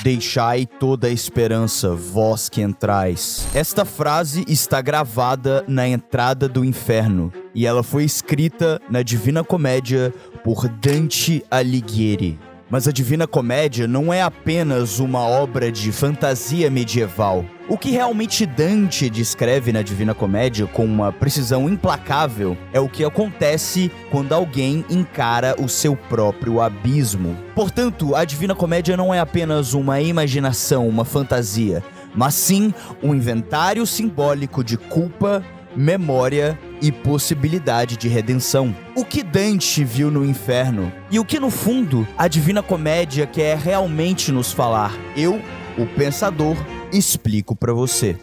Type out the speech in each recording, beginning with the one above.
Deixai toda a esperança, vós que entrais. Esta frase está gravada na entrada do inferno e ela foi escrita na Divina Comédia por Dante Alighieri. Mas a Divina Comédia não é apenas uma obra de fantasia medieval. O que realmente Dante descreve na Divina Comédia com uma precisão implacável é o que acontece quando alguém encara o seu próprio abismo. Portanto, a Divina Comédia não é apenas uma imaginação, uma fantasia, mas sim um inventário simbólico de culpa, memória e possibilidade de redenção. O que Dante viu no inferno e o que no fundo a Divina Comédia quer realmente nos falar. Eu, o pensador, explico para você.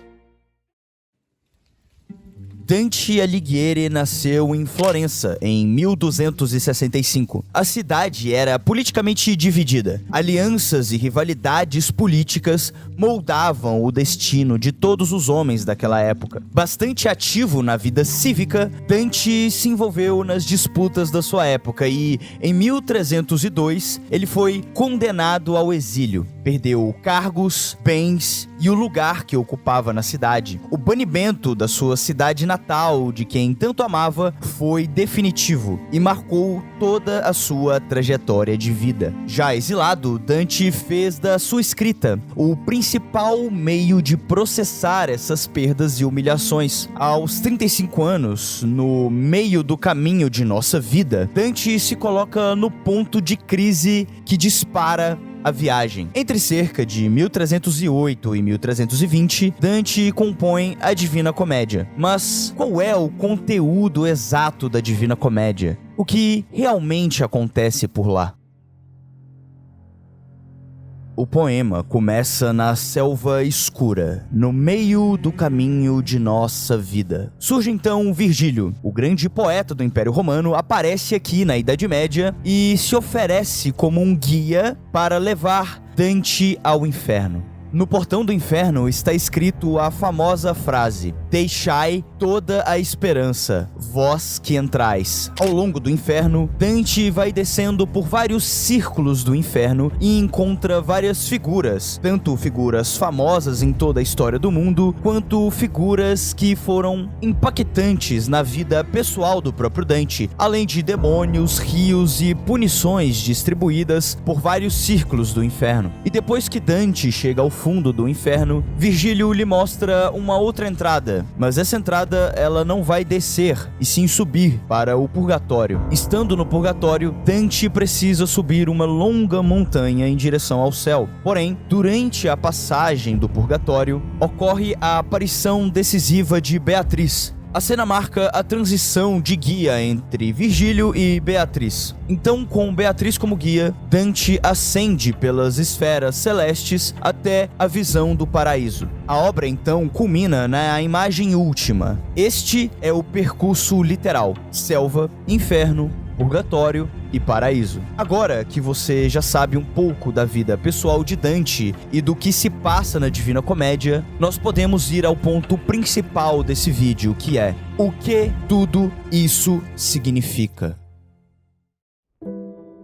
Dante Alighieri nasceu em Florença, em 1265. A cidade era politicamente dividida. Alianças e rivalidades políticas moldavam o destino de todos os homens daquela época. Bastante ativo na vida cívica, Dante se envolveu nas disputas da sua época e, em 1302, ele foi condenado ao exílio. Perdeu cargos, bens e o lugar que ocupava na cidade. O banimento da sua cidade natal, de quem tanto amava, foi definitivo e marcou toda a sua trajetória de vida. Já exilado, Dante fez da sua escrita o principal meio de processar essas perdas e humilhações. Aos 35 anos, no meio do caminho de nossa vida, Dante se coloca no ponto de crise que dispara a viagem. Entre cerca de 1308 e 1320, Dante compõe a Divina Comédia. Mas qual é o conteúdo exato da Divina Comédia? O que realmente acontece por lá? O poema começa na selva escura, no meio do caminho de nossa vida. Surge então Virgílio, o grande poeta do Império Romano, aparece aqui na Idade Média e se oferece como um guia para levar Dante ao inferno. No portão do inferno está escrito a famosa frase: deixai toda a esperança, vós que entrais. Ao longo do inferno, Dante vai descendo por vários círculos do inferno e encontra várias figuras, tanto figuras famosas em toda a história do mundo, quanto figuras que foram impactantes na vida pessoal do próprio Dante, além de demônios, rios e punições distribuídas por vários círculos do inferno. E depois que Dante chega ao fundo do inferno, Virgílio lhe mostra uma outra entrada, mas essa entrada ela não vai descer, e sim subir para o purgatório. Estando no purgatório, Dante precisa subir uma longa montanha em direção ao céu. Porém, durante a passagem do purgatório, ocorre a aparição decisiva de Beatriz. A cena marca a transição de guia entre Virgílio e Beatriz. Então, com Beatriz como guia, Dante ascende pelas esferas celestes até a visão do paraíso. A obra, então, culmina na imagem última. Este é o percurso literal: selva, inferno, purgatório e paraíso. Agora que você já sabe um pouco da vida pessoal de Dante e do que se passa na Divina Comédia, nós podemos ir ao ponto principal desse vídeo, que é: o que tudo isso significa?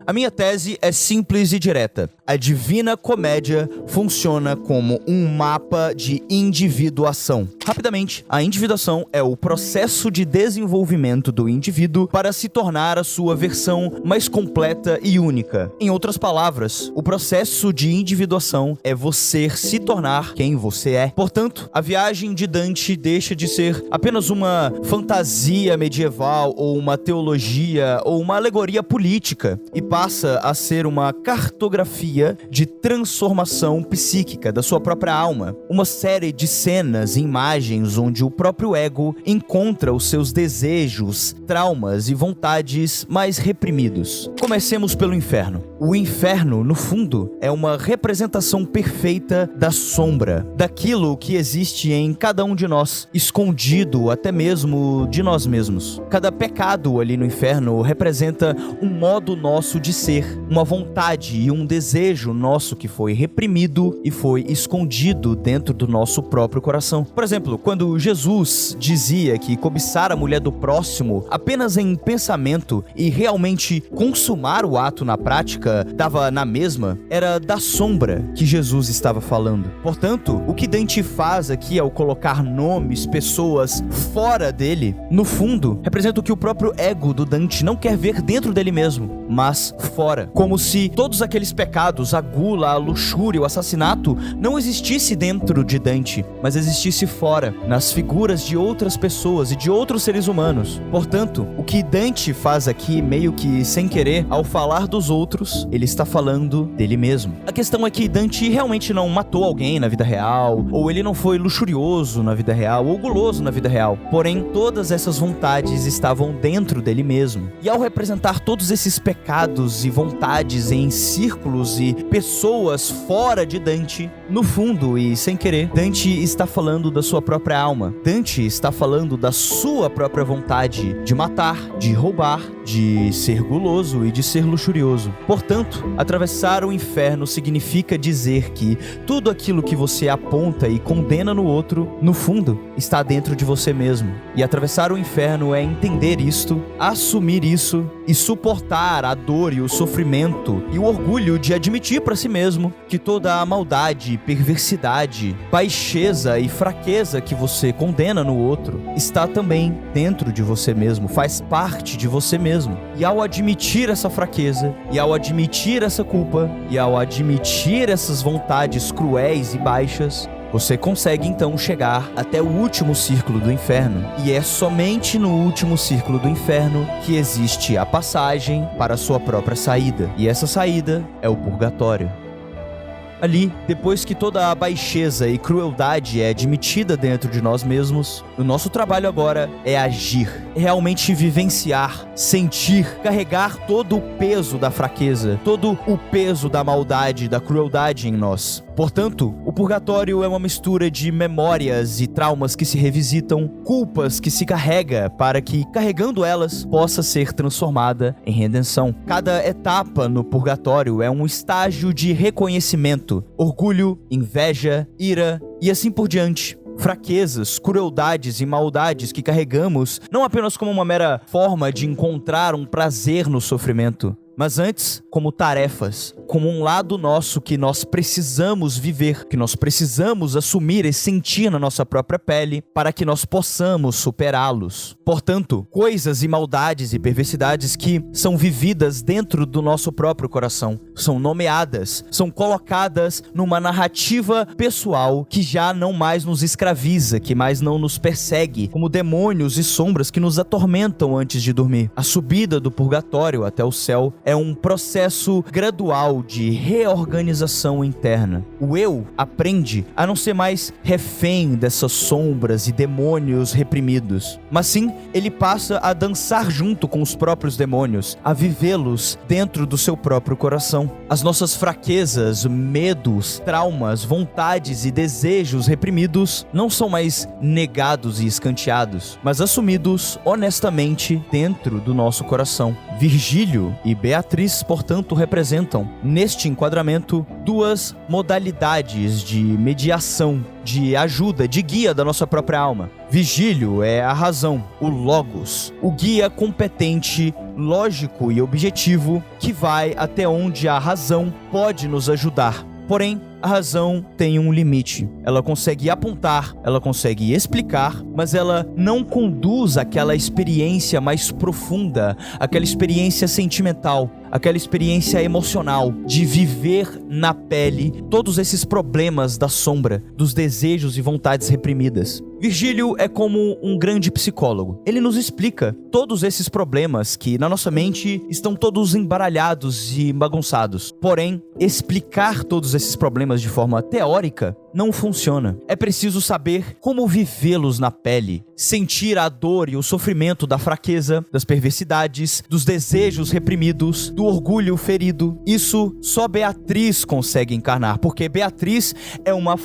A minha tese é simples e direta. A Divina Comédia funciona como um mapa de individuação. Rapidamente, a individuação é o processo de desenvolvimento do indivíduo para se tornar a sua versão mais completa e única. Em outras palavras, o processo de individuação é você se tornar quem você é. Portanto, a viagem de Dante deixa de ser apenas uma fantasia medieval ou uma teologia ou uma alegoria política e passa a ser uma cartografia de transformação psíquica da sua própria alma. Uma série de cenas e imagens onde o próprio ego encontra os seus desejos, traumas e vontades mais reprimidos. Comecemos pelo inferno. O inferno, no fundo, é uma representação perfeita da sombra, daquilo que existe em cada um de nós, escondido até mesmo de nós mesmos. Cada pecado ali no inferno representa um modo nosso de ser, uma vontade e um desejo desejo nosso que foi reprimido e foi escondido dentro do nosso próprio coração. Por exemplo, quando Jesus dizia que cobiçar a mulher do próximo apenas em pensamento e realmente consumar o ato na prática dava na mesma, era da sombra que Jesus estava falando. Portanto, o que Dante faz aqui ao colocar nomes, pessoas fora dele, no fundo, representa o que o próprio ego do Dante não quer ver dentro dele mesmo, mas fora. Como se todos aqueles pecados, a gula, a luxúria, o assassinato, não existisse dentro de Dante, mas existisse fora, nas figuras de outras pessoas e de outros seres humanos. Portanto, o que Dante faz aqui, meio que sem querer, ao falar dos outros, ele está falando dele mesmo. A questão é que Dante realmente não matou alguém na vida real, ou ele não foi luxurioso na vida real, ou guloso na vida real. Porém, todas essas vontades estavam dentro dele mesmo. E ao representar todos esses pecados e vontades em círculos e pessoas fora de Dante, no fundo e sem querer, Dante está falando da sua própria alma. Dante está falando da sua própria vontade de matar, de roubar, de ser guloso e de ser luxurioso. Portanto, atravessar o inferno significa dizer que tudo aquilo que você aponta e condena no outro, no fundo, está dentro de você mesmo. E atravessar o inferno é entender isto, assumir isso e suportar a dor e o sofrimento e o orgulho de admitir para si mesmo que toda a maldade, perversidade, baixeza e fraqueza que você condena no outro está também dentro de você mesmo, faz parte de você mesmo. E ao admitir essa fraqueza, e ao admitir essa culpa, e ao admitir essas vontades cruéis e baixas, você consegue então chegar até o último círculo do inferno. E é somente no último círculo do inferno que existe a passagem para a sua própria saída. E essa saída é o purgatório. Ali, depois que toda a baixeza e crueldade é admitida dentro de nós mesmos, o nosso trabalho agora é agir, realmente vivenciar, sentir, carregar todo o peso da fraqueza, todo o peso da maldade, da crueldade em nós. Portanto, o purgatório é uma mistura de memórias e traumas que se revisitam, culpas que se carrega para que, carregando elas, possa ser transformada em redenção. Cada etapa no purgatório é um estágio de reconhecimento, orgulho, inveja, ira e assim por diante. Fraquezas, crueldades e maldades que carregamos não apenas como uma mera forma de encontrar um prazer no sofrimento, mas antes como tarefas, como um lado nosso que nós precisamos viver, que nós precisamos assumir e sentir na nossa própria pele para que nós possamos superá-los. Portanto, coisas e maldades e perversidades que são vividas dentro do nosso próprio coração, são nomeadas, são colocadas numa narrativa pessoal que já não mais nos escraviza, que mais não nos persegue, como demônios e sombras que nos atormentam antes de dormir. A subida do purgatório até o céu é um processo gradual de reorganização interna. O eu aprende a não ser mais refém dessas sombras e demônios reprimidos, mas sim, ele passa a dançar junto com os próprios demônios, a vivê-los dentro do seu próprio coração. As nossas fraquezas, medos, traumas, vontades e desejos reprimidos não são mais negados e escanteados, mas assumidos honestamente dentro do nosso coração. Virgílio e Beatriz, portanto, representam, neste enquadramento, duas modalidades de mediação, de ajuda, de guia da nossa própria alma. Virgílio é a razão, o logos, o guia competente, lógico e objetivo que vai até onde a razão pode nos ajudar. Porém, a razão tem um limite. Ela consegue apontar, ela consegue explicar, mas ela não conduz àquela experiência mais profunda, aquela experiência sentimental, aquela experiência emocional de viver na pele todos esses problemas da sombra, dos desejos e vontades reprimidas. Virgílio é como um grande psicólogo. Ele nos explica todos esses problemas que na nossa mente estão todos embaralhados e bagunçados. Porém, explicar todos esses problemas de forma teórica não funciona. É preciso saber como vivê-los na pele, sentir a dor e o sofrimento da fraqueza, das perversidades, dos desejos reprimidos, do orgulho ferido. Isso só Beatriz consegue encarnar, porque Beatriz é uma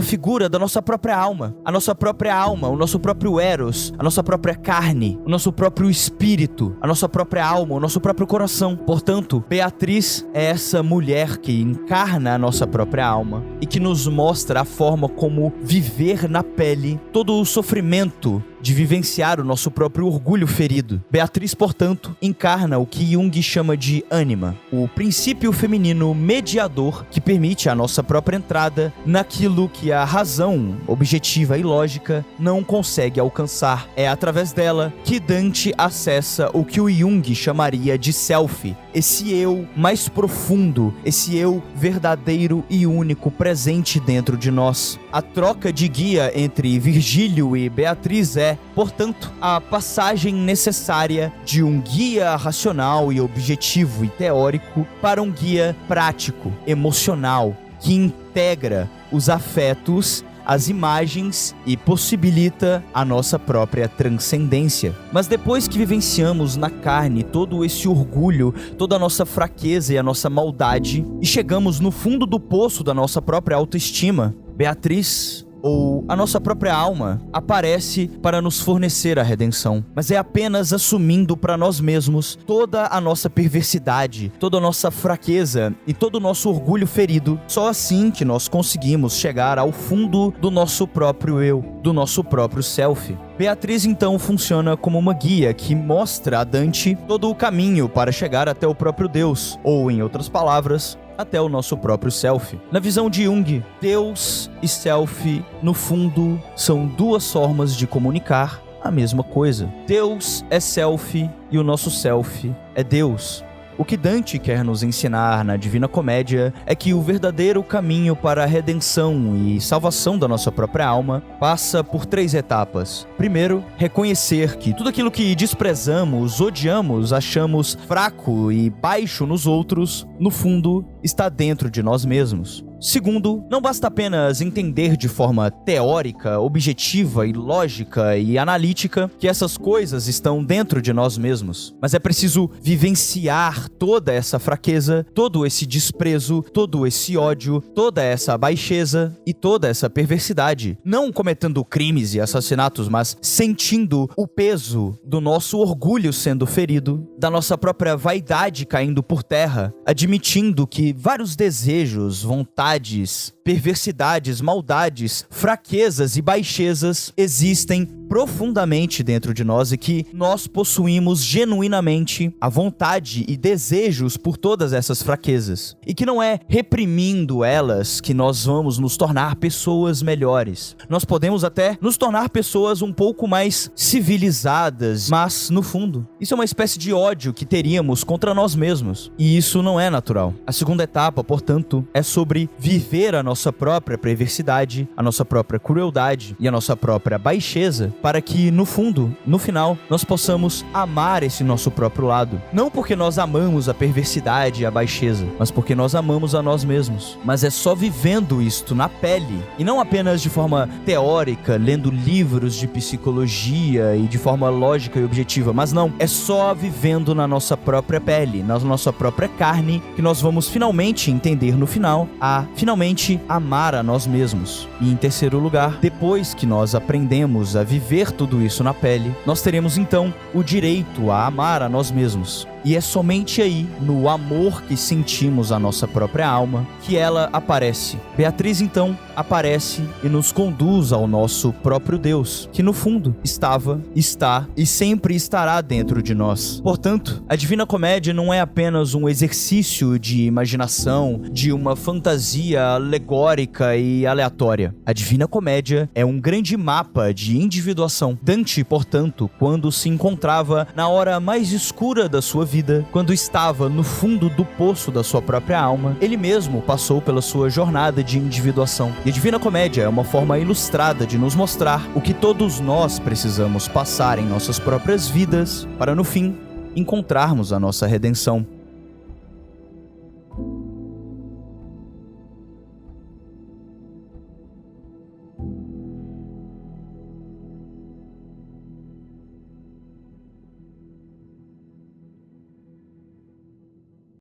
figura da nossa própria alma. A nossa própria alma, o nosso próprio Eros, a nossa própria carne, o nosso próprio espírito, a nossa própria alma, o nosso próprio coração. Portanto, Beatriz é essa mulher que encarna a nossa própria alma e que nos mostra a forma como viver na pele todo o sofrimento de vivenciar o nosso próprio orgulho ferido. Beatriz, portanto, encarna o que Jung chama de ânima, o princípio feminino mediador que permite a nossa própria entrada naquilo que a razão objetiva e lógica não consegue alcançar. É através dela que Dante acessa o que o Jung chamaria de self, esse eu mais profundo, esse eu verdadeiro e único presente dentro de nós. A troca de guia entre Virgílio e Beatriz é, portanto, a passagem necessária de um guia racional e objetivo e teórico para um guia prático, emocional, que integra os afetos, as imagens e possibilita a nossa própria transcendência. Mas depois que vivenciamos na carne todo esse orgulho, toda a nossa fraqueza e a nossa maldade, e chegamos no fundo do poço da nossa própria autoestima, Beatriz, ou a nossa própria alma, aparece para nos fornecer a redenção. Mas é apenas assumindo para nós mesmos toda a nossa perversidade, toda a nossa fraqueza e todo o nosso orgulho ferido. Só assim que nós conseguimos chegar ao fundo do nosso próprio eu, do nosso próprio self. Beatriz então funciona como uma guia que mostra a Dante todo o caminho para chegar até o próprio Deus, ou em outras palavras, até o nosso próprio self. Na visão de Jung, Deus e self, no fundo, são duas formas de comunicar a mesma coisa. Deus é self e o nosso self é Deus. O que Dante quer nos ensinar na Divina Comédia é que o verdadeiro caminho para a redenção e salvação da nossa própria alma passa por 3 etapas. Primeiro, reconhecer que tudo aquilo que desprezamos, odiamos, achamos fraco e baixo nos outros, no fundo, está dentro de nós mesmos. Segundo, não basta apenas entender de forma teórica, objetiva e lógica e analítica que essas coisas estão dentro de nós mesmos, mas é preciso vivenciar toda essa fraqueza, todo esse desprezo, todo esse ódio, toda essa baixeza e toda essa perversidade, não cometendo crimes e assassinatos, mas sentindo o peso do nosso orgulho sendo ferido, da nossa própria vaidade caindo por terra, admitindo que vários desejos, vontades, perversidades, maldades, fraquezas e baixezas existem profundamente dentro de nós e que nós possuímos genuinamente a vontade e desejos por todas essas fraquezas. E que não é reprimindo elas que nós vamos nos tornar pessoas melhores. Nós podemos até nos tornar pessoas um pouco mais civilizadas, mas, no fundo, isso é uma espécie de ódio que teríamos contra nós mesmos. E isso não é natural. A segunda etapa, portanto, é sobre viver a nossa própria perversidade, a nossa própria crueldade e a nossa própria baixeza, para que, no fundo, no final, nós possamos amar esse nosso próprio lado. Não porque nós amamos a perversidade e a baixeza, mas porque nós amamos a nós mesmos. Mas é só vivendo isto na pele, e não apenas de forma teórica, lendo livros de psicologia e de forma lógica e objetiva, mas não, é só vivendo na nossa própria pele, na nossa própria carne, que nós vamos finalmente entender no final, finalmente amar a nós mesmos. E em terceiro lugar, depois que nós aprendemos a viver tudo isso na pele, nós teremos então o direito a amar a nós mesmos. E é somente aí, no amor que sentimos a nossa própria alma, que ela aparece. Beatriz então aparece e nos conduz ao nosso próprio Deus, que no fundo estava, está e sempre estará dentro de nós. Portanto, a Divina Comédia não é apenas um exercício de imaginação, de uma fantasia alegórica e aleatória. A Divina Comédia é um grande mapa de individuação. Dante, portanto, quando se encontrava na hora mais escura da sua vida, quando estava no fundo do poço da sua própria alma, ele mesmo passou pela sua jornada de individuação. E a Divina Comédia é uma forma ilustrada de nos mostrar o que todos nós precisamos passar em nossas próprias vidas para, no fim, encontrarmos a nossa redenção.